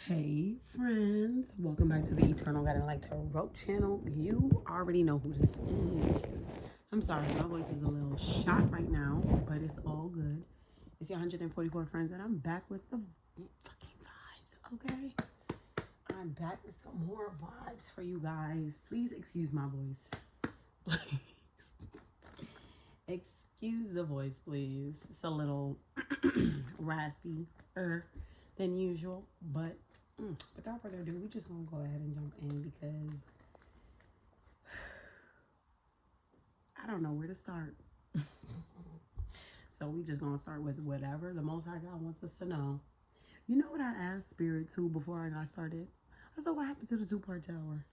Hey friends, welcome back to the Eternal God and Light Tarot channel. You already know who this is. I'm sorry, my voice is a little shot right now, but it's all good. It's your 144 friends, and I'm back with the fucking vibes, okay? I'm back with some more vibes for you guys. Please excuse my voice. Please. Excuse the voice, please. It's a little raspy-er than usual, but without further ado, we're just gonna go ahead and jump in because I don't know where to start. So we just gonna start with whatever the Most High God wants us to know. You know what I asked Spirit too before I got started? I said, what happened to the two-part tower?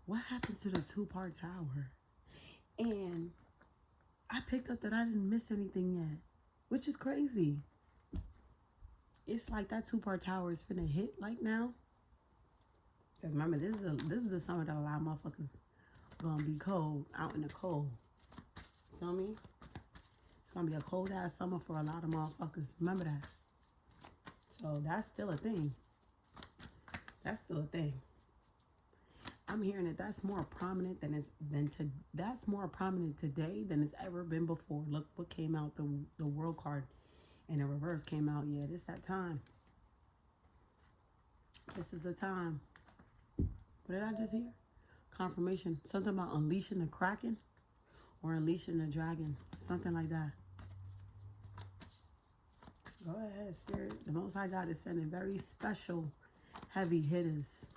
What happened to the two-part tower? And I picked up that I didn't miss anything yet, which is crazy. It's like that two-part tower is finna hit like now. Because remember, this is the summer that a lot of motherfuckers gonna be cold, out in the cold. Feel me? It's gonna be a cold ass summer for a lot of motherfuckers. Remember that. So that's still a thing. That's still a thing. I'm hearing that that's more prominent that's more prominent today than it's ever been before. Look what came out, the world card and the reverse came out. Yeah, this that time. This is the time. What did I just hear? Confirmation. Something about unleashing the kraken or unleashing the dragon. Something like that. Go ahead, Spirit. The Most High God is sending very special heavy hitters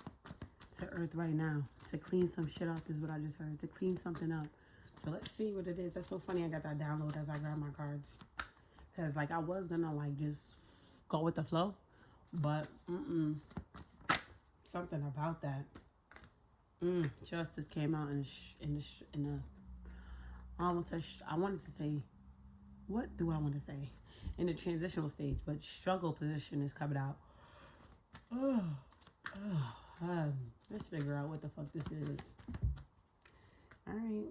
to Earth right now to clean some shit up is what I just heard. To clean something up. So let's see what it is. That's so funny I got that download as I grab my cards. Because like I was gonna like just go with the flow. But something about that. Justice came out in a I almost said I wanted to say, what do I want to say? In the transitional stage, but struggle position is coming out. Let's figure out what the fuck this is. All right.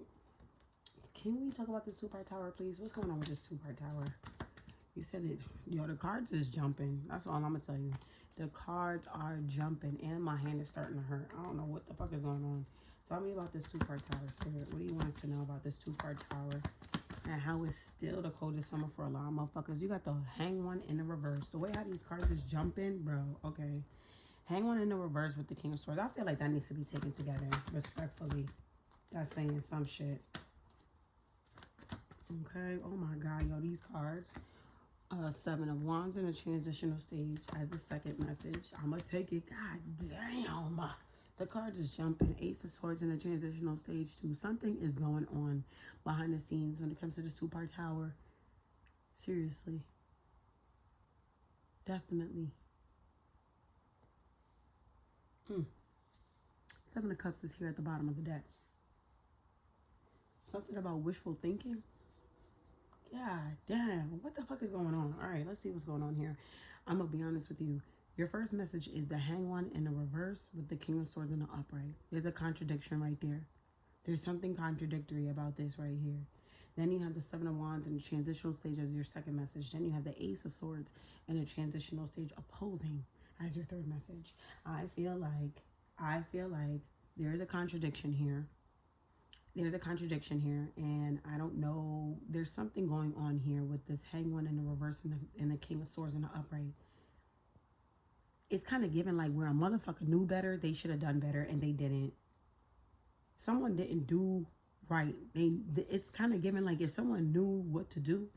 Can we talk about this two-part tower, please? What's going on with this two-part tower? You said it. Yo, the cards is jumping. That's all I'm going to tell you. The cards are jumping, and my hand is starting to hurt. I don't know what the fuck is going on. Tell me about this two-part tower, Spirit. What do you want us to know about this two-part tower? And how it's still the coldest summer for a lot of motherfuckers. You got the hang one in the reverse. The way how these cards is jumping, bro. Okay. Hang one in the reverse with the King of Swords. I feel like that needs to be taken together. Respectfully. That's saying some shit. Okay. Oh my God, yo. These cards. Seven of Wands in a transitional stage as the second message. I'm going to take it. God damn. The card is jumping. Ace of Swords in a transitional stage too. Something is going on behind the scenes when it comes to this two-part tower. Seriously. Definitely. Seven of Cups is here at the bottom of the deck. Something about wishful thinking. God damn. What the fuck is going on? All right, let's see what's going on here. I'm going to be honest with you. Your first message is the hang one in the reverse with the King of Swords in the upright. There's a contradiction right there. There's something contradictory about this right here. Then you have the Seven of Wands in the transitional stage as your second message. Then you have the Ace of Swords in the transitional stage opposing as your third message. I feel like there is a contradiction here. There's a contradiction here, and I don't know. There's something going on here with this hang one in the reverse and the King of Swords in the upright. It's kind of given like where a motherfucker knew better, they should have done better, and they didn't. Someone didn't do right. It's kind of given like if someone knew what to do.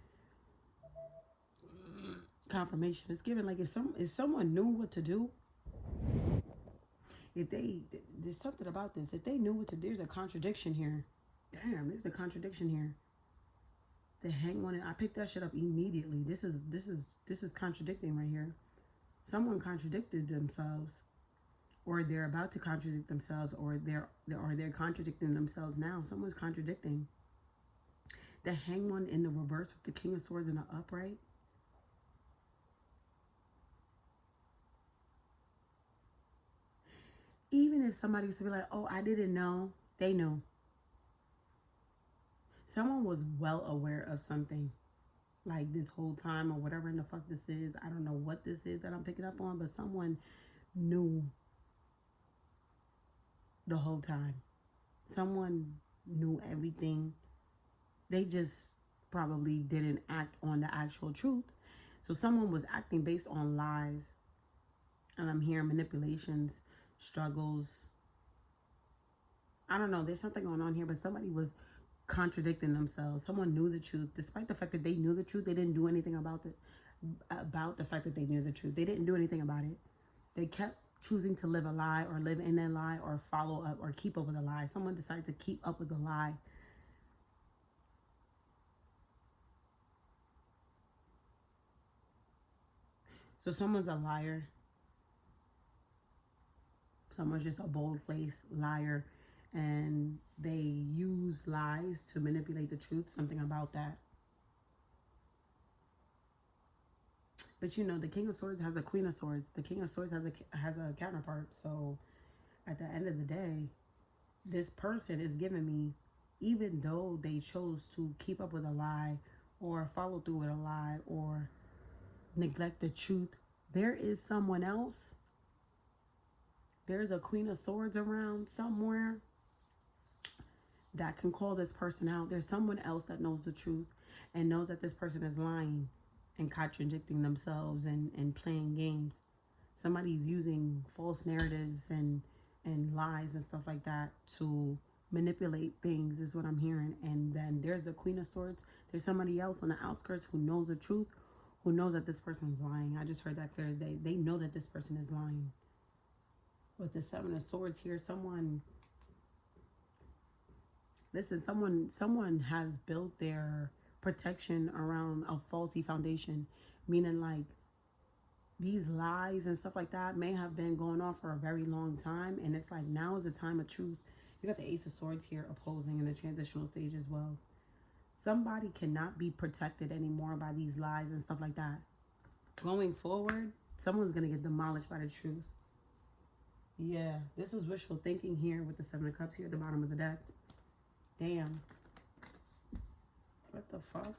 Confirmation. It's given like if someone knew what to do. There's something about this. If they knew what to do, there's a contradiction here. Damn, there's a contradiction here. The hang one, I picked that shit up immediately. This is contradicting right here. Someone contradicted themselves, or they're about to contradict themselves, or they're contradicting themselves now. Someone's contradicting. The hang one in the reverse with the King of Swords in the upright. Even if somebody was to be like, oh, I didn't know, they knew. Someone was well aware of something. like this whole time or whatever in the fuck this is. I don't know what this is that I'm picking up on, but someone knew the whole time. Someone knew everything. They just probably didn't act on the actual truth. So someone was acting based on lies. And I'm hearing manipulations, struggles. I don't know. There's something going on here, but somebody was contradicting themselves. Someone knew the truth. Despite the fact that they knew the truth, they didn't do anything about the fact that they knew the truth. They didn't do anything about it. They kept choosing to live a lie or live in a lie or follow up or keep up with a lie. Someone decided to keep up with a lie. So someone's a liar. Someone's just a bold-faced liar, and they use lies to manipulate the truth. Something about that. But you know, the King of Swords has a Queen of Swords. The King of Swords has a counterpart. So at the end of the day, this person is giving me, even though they chose to keep up with a lie or follow through with a lie or neglect the truth, there is someone else. There's a Queen of Swords around somewhere that can call this person out. There's someone else that knows the truth and knows that this person is lying and contradicting themselves and playing games. Somebody's using false narratives and lies and stuff like that to manipulate things is what I'm hearing. And then there's the Queen of Swords. There's somebody else on the outskirts who knows the truth, who knows that this person is lying. I just heard that clear as day. They know that this person is lying. With the Seven of Swords here, someone has built their protection around a faulty foundation, meaning like these lies and stuff like that may have been going on for a very long time, and it's like now is the time of truth. You got the Ace of Swords here opposing in the transitional stage as well. Somebody cannot be protected anymore by these lies and stuff like that. Going forward, someone's going to get demolished by the truth. Yeah, this was wishful thinking here with the Seven of Cups here at the bottom of the deck. Damn. What the fuck?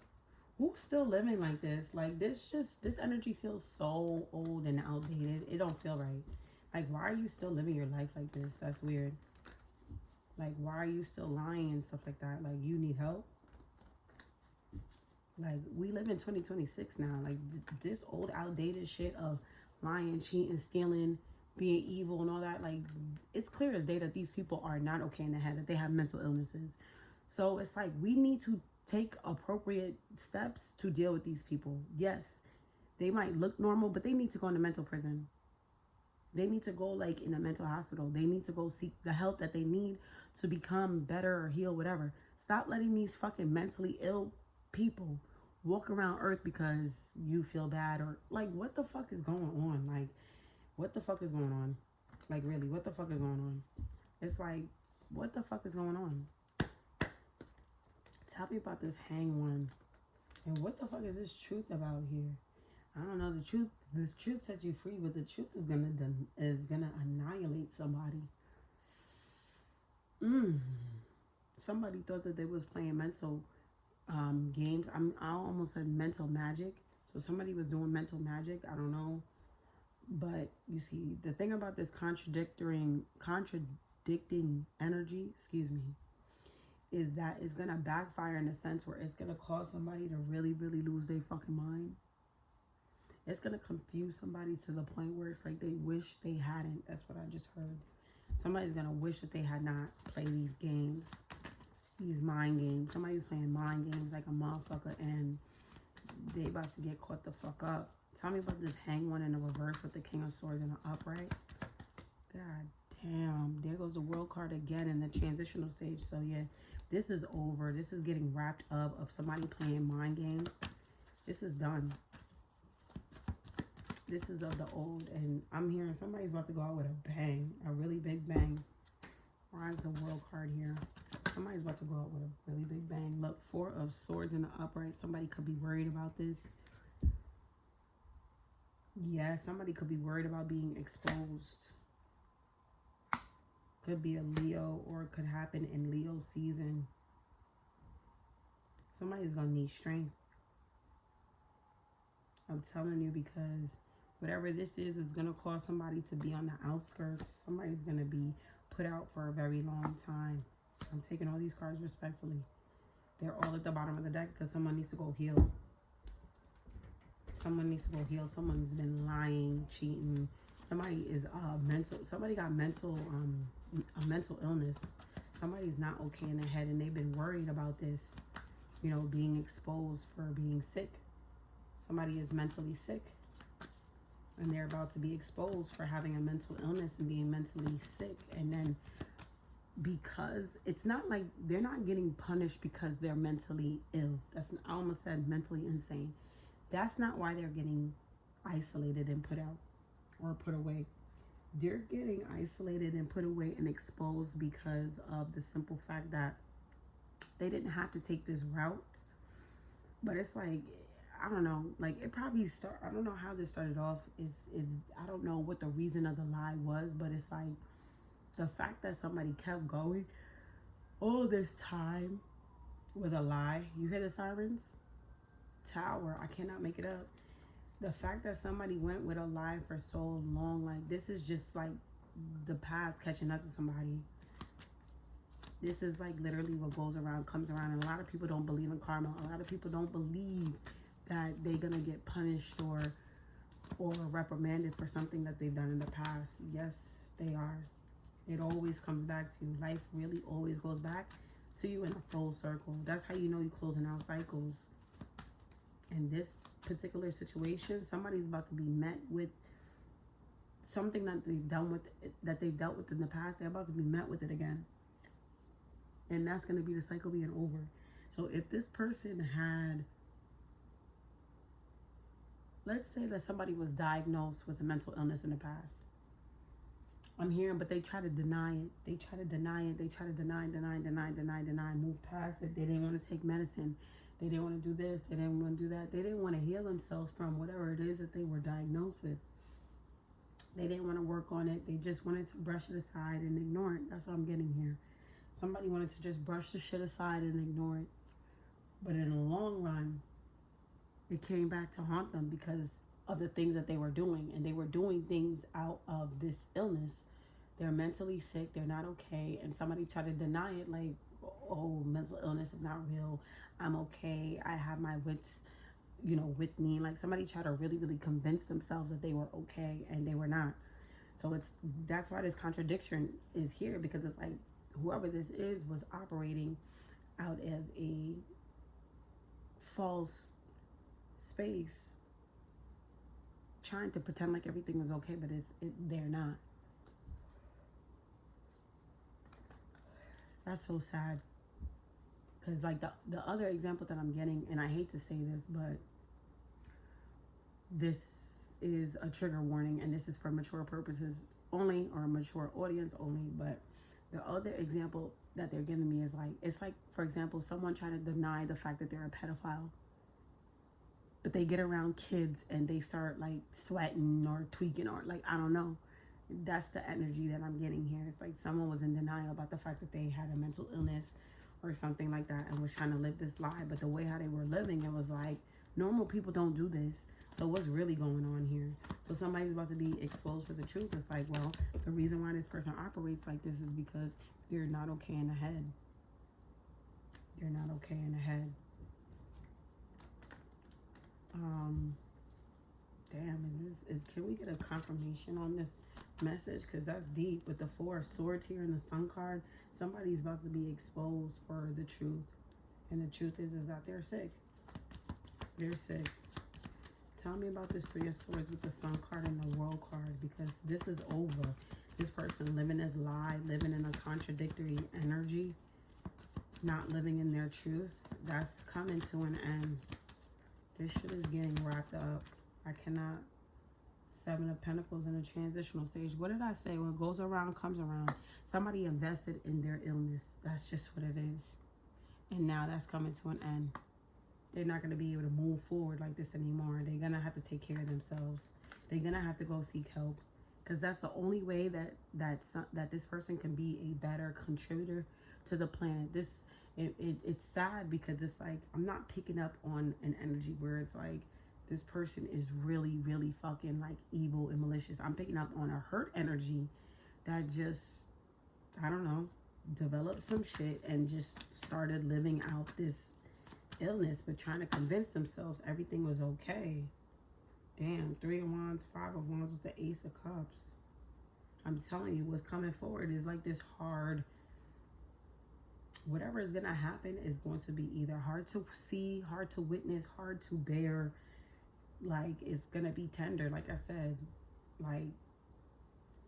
Who's still living like this? Like this energy feels so old and outdated. It don't feel right. Like, why are you still living your life like this? That's weird. Like, why are you still lying and stuff like that? Like, you need help? Like, we live in 2026 now. Like, this old outdated shit of lying, cheating, stealing, being evil and all that, like, it's clear as day that these people are not okay in the head, that they have mental illnesses. So it's like we need to take appropriate steps to deal with these people. Yes, they might look normal, but they need to go into mental prison. They need to go like in a mental hospital. They need to go seek the help that they need to become better or heal, whatever. Stop letting these fucking mentally ill people walk around earth because you feel bad, or like, what the fuck is going on? Like, what the fuck is going on? Like, really, what the fuck is going on? It's like, what the fuck is going on? Tell me about this hang one. And what the fuck is this truth about here? I don't know. The truth, this truth sets you free, but the truth is gonna annihilate somebody. Somebody thought that they was playing mental games. I almost said mental magic. So somebody was doing mental magic. I don't know. But you see, the thing about this contradicting energy, excuse me, is that it's gonna backfire in a sense where it's gonna cause somebody to really, really lose their fucking mind. It's gonna confuse somebody to the point where it's like they wish they hadn't. That's what I just heard. Somebody's gonna wish that they had not played these games, these mind games. Somebody's playing mind games like a motherfucker, and they about to get caught the fuck up. Tell me about this hang one in the reverse with the King of Swords in the upright. God damn. There goes the World card again in the transitional stage. So yeah, this is over. This is getting wrapped up of somebody playing mind games. This is done. This is of the old. And I'm hearing somebody's about to go out with a bang. A really big bang. Why is the World card here? Somebody's about to go out with a really big bang. Look, Four of Swords in the upright. Somebody could be worried about this. Yeah, somebody could be worried about being exposed. Could be a Leo, or it could happen in Leo season. Somebody's going to need strength. I'm telling you, because whatever this is going to cause somebody to be on the outskirts. Somebody's going to be put out for a very long time. I'm taking all these cards respectfully. They're all at the bottom of the deck because someone needs to go heal. Someone needs to go heal. Someone's been lying, cheating. Somebody is mental. Somebody got a mental illness. Somebody's not okay in the head, and they've been worried about this, you know, being exposed for being sick. Somebody is mentally sick, and they're about to be exposed for having a mental illness and being mentally sick. And then because it's not like they're not getting punished because they're mentally ill. I almost said mentally insane. That's not why they're getting isolated and put out or put away. They're getting isolated and put away and exposed because of the simple fact that they didn't have to take this route. But it's like, I don't know, like it probably I don't know how this started off. I don't know what the reason of the lie was, but it's like the fact that somebody kept going all this time with a lie. You hear the sirens? Tower. I cannot make it up. The fact that somebody went with a lie for so long, like this is just like the past catching up to somebody. This is like literally what goes around comes around, and a lot of people don't believe in karma. A lot of people don't believe that they're gonna get punished or reprimanded for something that they've done in the past. Yes, they are. It always comes back to you. Life really always goes back to you in a full circle. That's how you know you're closing out cycles. In this particular situation, somebody's about to be met with something that they've dealt with in the past. They're about to be met with it again, and that's going to be the cycle being over. So if this person had, let's say that somebody was diagnosed with a mental illness in the past, I'm hearing, but they try to deny it. They try to deny it. They try to deny, move past it. They didn't want to take medicine. They didn't want to do this. They didn't want to do that. They didn't want to heal themselves from whatever it is that they were diagnosed with. They didn't want to work on it. They just wanted to brush it aside and ignore it. That's what I'm getting here. Somebody wanted to just brush the shit aside and ignore it. But in the long run, it came back to haunt them because of the things that they were doing. And they were doing things out of this illness. They're mentally sick. They're not okay. And somebody tried to deny it, like, oh, mental illness is not real. I'm okay. I have my wits, you know, with me. Like somebody tried to really, really convince themselves that they were okay, and they were not. So that's why this contradiction is here, because it's like whoever this is was operating out of a false space, trying to pretend like everything was okay, but they're not. That's so sad. Because like the other example that I'm getting, and I hate to say this, but this is a trigger warning, and this is for mature purposes only, or a mature audience only. But the other example that they're giving me is like, it's like, for example, someone trying to deny the fact that they're a pedophile, but they get around kids and they start like sweating or tweaking, or like, I don't know. That's the energy that I'm getting here. It's like someone was in denial about the fact that they had a mental illness or something like that, and was trying to live this lie. But the way how they were living, it was like, normal people don't do this. So what's really going on here? So somebody's about to be exposed for the truth. It's like, well, the reason why this person operates like this is because they're not okay in the head. They're not okay in the head. Damn, can we get a confirmation on this message? Because that's deep. With the 4 of Swords here and the Sun card, somebody's about to be exposed for the truth. And the truth is that they're sick. They're sick. Tell me about this 3 of Swords with the Sun card and the World card, because this is over. This person living this lie, living in a contradictory energy, not living in their truth, that's coming to an end. This shit is getting wrapped up. I cannot. 7 of Pentacles in a transitional stage. What did I say? What goes around comes around. Somebody invested in their illness. That's just what it is. And now that's coming to an end. They're not going to be able to move forward like this anymore. They're going to have to take care of themselves. They're going to have to go seek help. Because that's the only way that this person can be a better contributor to the planet. It's sad because it's like, I'm not picking up on an energy where it's like This person is really, really fucking like evil and malicious. I'm picking up on a hurt energy that just, I don't know, developed some shit and just started living out this illness, but trying to convince themselves everything was okay. Damn, 3 of Wands, 5 of Wands with the Ace of Cups. I'm telling you, what's coming forward is like this hard, whatever is going to happen is going to be either hard to see, hard to witness, hard to bear. Like, it's going to be tender, like I said. Like,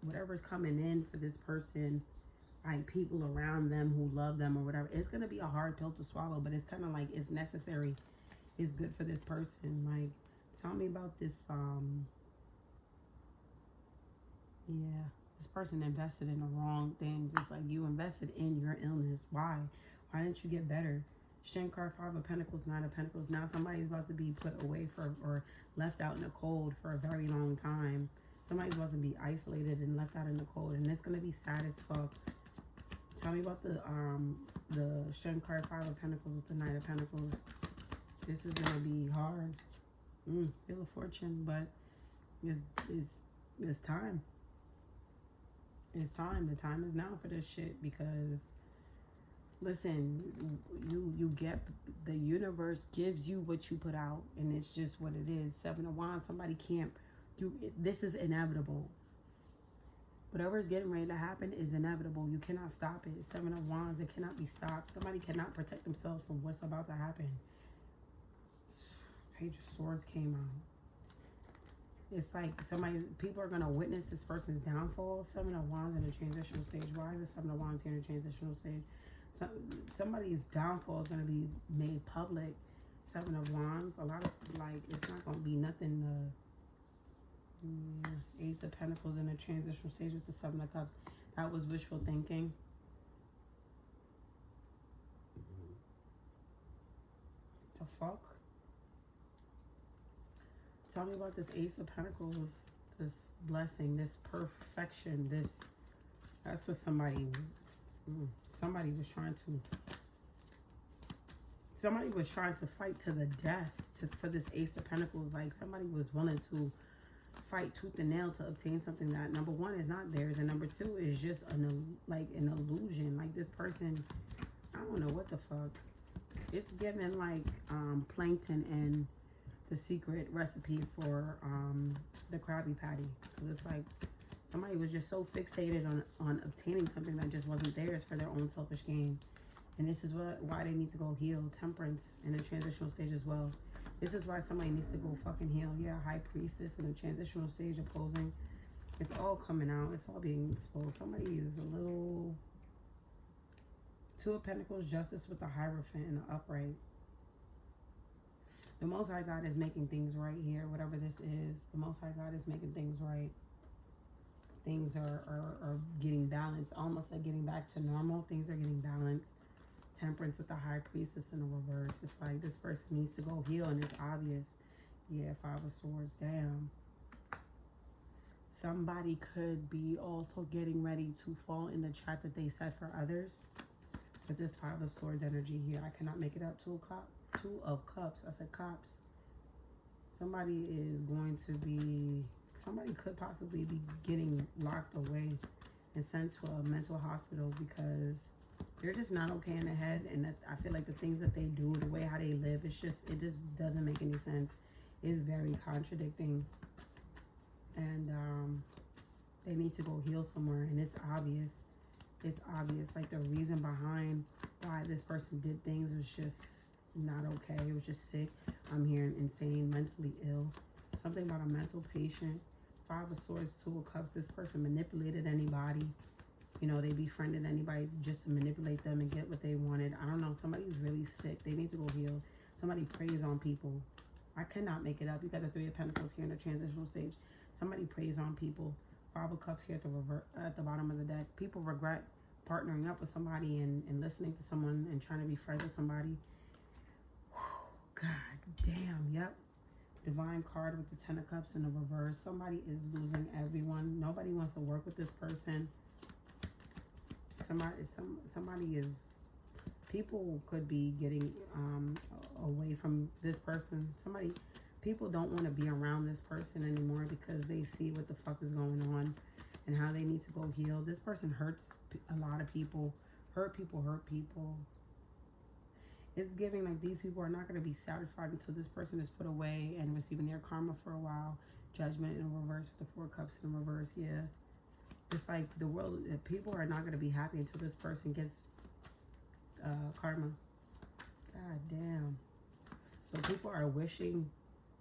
whatever's coming in for this person, like people around them who love them or whatever, it's going to be a hard pill to swallow, but it's kind of like it's necessary. It's good for this person. Like, tell me about this, yeah, this person invested in the wrong things. It's like you invested in your illness. Why? Why didn't you get better? Strength card, 5 of Pentacles, 9 of Pentacles. Now somebody's about to be put away for or left out in the cold for a very long time. Somebody's about to be isolated and left out in the cold, and it's gonna be sad as fuck. Tell me about the Strength card, 5 of Pentacles with the 9 of Pentacles. This is gonna be hard. Wheel of Fortune, but it's time. It's time. The time is now for this shit, because listen, you get, the universe gives you what you put out, and it's just what it is. 7 of Wands, somebody can't, this is inevitable. Whatever is getting ready to happen is inevitable. You cannot stop it. 7 of Wands, it cannot be stopped. Somebody cannot protect themselves from what's about to happen. Page of Swords came out. It's like people are going to witness this person's downfall. 7 of Wands in a transitional stage. Why is the 7 of Wands here in a transitional stage? Somebody's downfall is going to be made public. 7 of Wands. A lot of, like, it's not going to be nothing. Ace of Pentacles in a transitional stage with the 7 of Cups. That was wishful thinking. The fuck? Tell me about this Ace of Pentacles, this blessing, this perfection, this, that's what somebody was trying to fight to the death for this Ace of Pentacles. Like, somebody was willing to fight tooth and nail to obtain something that, number one, is not theirs, and number two, is just an illusion. Like, this person, I don't know what the fuck. It's given like Plankton and The Secret Recipe for the Krabby Patty. Because it's like somebody was just so fixated on obtaining something that just wasn't theirs for their own selfish gain. And this is why they need to go heal. Temperance in a transitional stage as well. This is why somebody needs to go fucking heal. Yeah, High Priestess in a transitional stage opposing. It's all coming out. It's all being exposed. Somebody is a little... 2 of Pentacles, Justice with the Hierophant and the Upright. The Most High God is making things right here. Whatever this is, the Most High God is making things right. Things are getting balanced. Almost like getting back to normal. Things are getting balanced. Temperance with the High Priestess in the reverse. It's like this person needs to go heal, and it's obvious. Yeah, 5 of Swords. Damn. Somebody could be also getting ready to fall in the trap that they set for others. With this 5 of Swords energy here, I cannot make it up. 2 of Cups. I said cops. Somebody is going to be... Somebody could possibly be getting locked away and sent to a mental hospital because they're just not okay in the head. And that, I feel like the things that they do, the way how they live, it just doesn't make any sense. It's very contradicting. And they need to go heal somewhere. And it's obvious. It's obvious. Like, the reason behind why this person did things was just not okay. It was just sick. I'm hearing insane, mentally ill. Something about a mental patient. 5 of Swords, 2 of Cups. This person manipulated anybody. You know, they befriended anybody just to manipulate them and get what they wanted. I don't know. Somebody's really sick. They need to go heal. Somebody preys on people. I cannot make it up. You got the 3 of Pentacles here in the transitional stage. Somebody preys on people. 5 of Cups here at the bottom of the deck. People regret partnering up with somebody and listening to someone and trying to be friends with somebody. God damn. Yep. Divine card with the 10 of Cups in the reverse. Somebody is losing everyone. Nobody wants to work with this person. Somebody is... People could be getting away from this person. People don't want to be around this person anymore because they see what the fuck is going on and how they need to go heal. This person hurts a lot of people. Hurt people. It's giving like these people are not going to be satisfied until this person is put away and receiving their karma for a while. Judgment in reverse with the 4 cups in reverse. Yeah. It's like the world, people are not going to be happy until this person gets karma. God damn. So people are wishing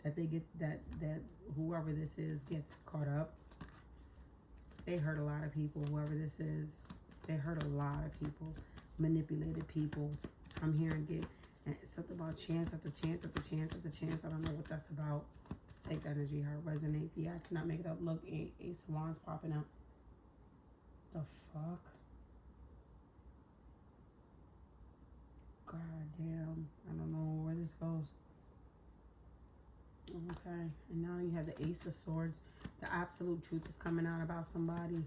that they get that whoever this is gets caught up. They hurt a lot of people. Whoever this is, they hurt a lot of people. Manipulated people. I'm hearing something about chance after chance after chance after chance. I don't know what that's about. Take the energy how it resonates. Yeah, I cannot make it up. Look, Ace of Wands popping up. The fuck? God damn. I don't know where this goes. Okay. And now you have the Ace of Swords. The absolute truth is coming out about somebody.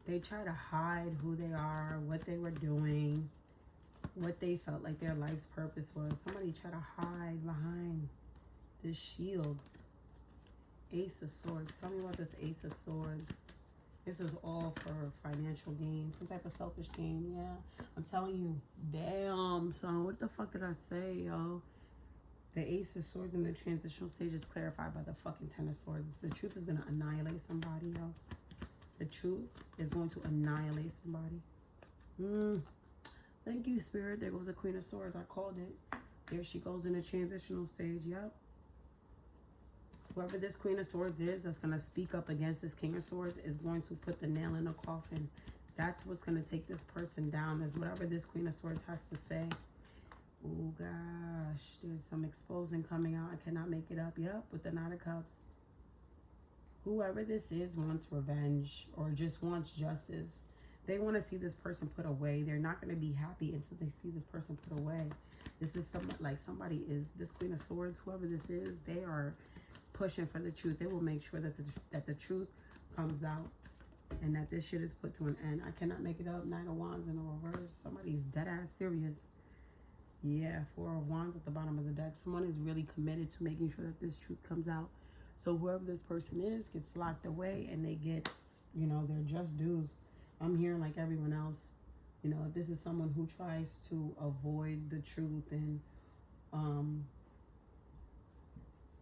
They try to hide who they are, what they were doing, what they felt like their life's purpose was. Somebody try to hide behind this shield. Ace of Swords. Tell me about this Ace of Swords. This was all for financial gain. Some type of selfish gain. Yeah. I'm telling you. Damn, son. What the fuck did I say, yo? The Ace of Swords in the transitional stage is clarified by the fucking Ten of Swords. The truth is going to annihilate somebody, yo. The truth is going to annihilate somebody. Thank you, Spirit. There goes the Queen of Swords. I called it. There she goes in the transitional stage. Yep. Whoever this Queen of Swords is that's going to speak up against this King of Swords is going to put the nail in the coffin. That's what's going to take this person down, is whatever this Queen of Swords has to say. Oh, gosh. There's some exposing coming out. I cannot make it up. Yep, with the Knight of Cups. Whoever this is wants revenge or just wants justice. They want to see this person put away. They're not going to be happy until they see this person put away. This is somebody is, this Queen of Swords, whoever this is, they are pushing for the truth. They will make sure that the truth comes out and that this shit is put to an end. I cannot make it up. Knight of Wands in the reverse. Somebody's dead ass serious. Yeah, 4 of Wands at the bottom of the deck. Someone is really committed to making sure that this truth comes out. So whoever this person is gets locked away and they get, you know, their just dues. I'm hearing like everyone else. You know, if this is someone who tries to avoid the truth and,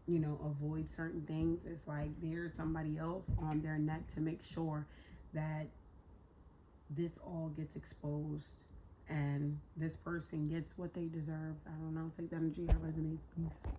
you know, avoid certain things, it's like there's somebody else on their neck to make sure that this all gets exposed and this person gets what they deserve. I don't know. Take that energy. That resonates. Peace.